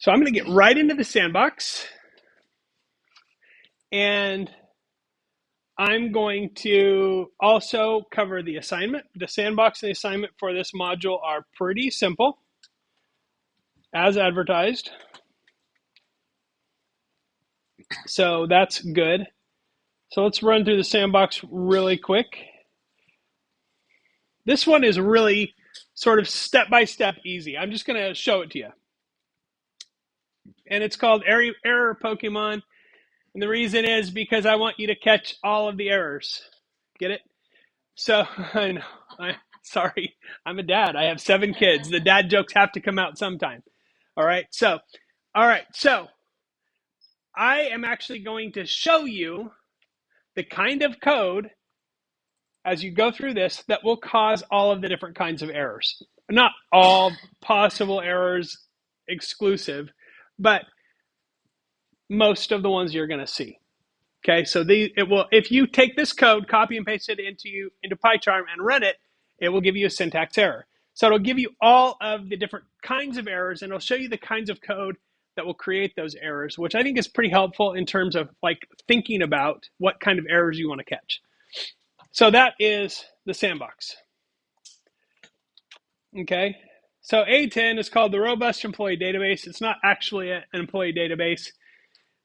So I'm going to get right into the sandbox, and I'm going to also cover the assignment. The sandbox and the assignment for this module are pretty simple, as advertised. So that's good. So let's run through the sandbox really quick. This one is really sort of step-by-step easy. I'm just going to show it to you. And it's called Error Pokemon. And the reason is because I want you to catch all of the errors. Get it? So, I know, sorry, I'm a dad. I have 7 kids. The dad jokes have to come out sometime. All right, so I am actually going to show you the kind of code as you go through this that will cause all of the different kinds of errors. Not all possible errors exclusive, but most of the ones you're going to see. Okay, so if you take this code, copy and paste it into PyCharm and run it, it will give you a syntax error. So it'll give you all of the different kinds of errors, and it'll show you the kinds of code that will create those errors, which I think is pretty helpful in terms of like thinking about what kind of errors you want to catch. So that is the sandbox. Okay, so A10 is called the Robust Employee Database. It's not actually an employee database.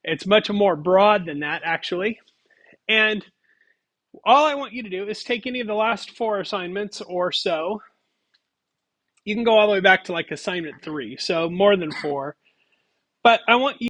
It's much more broad than that, actually. And all I want you to do is take any of the last 4 assignments or so. You can go all the way back to like assignment 3, so more than 4. But I want you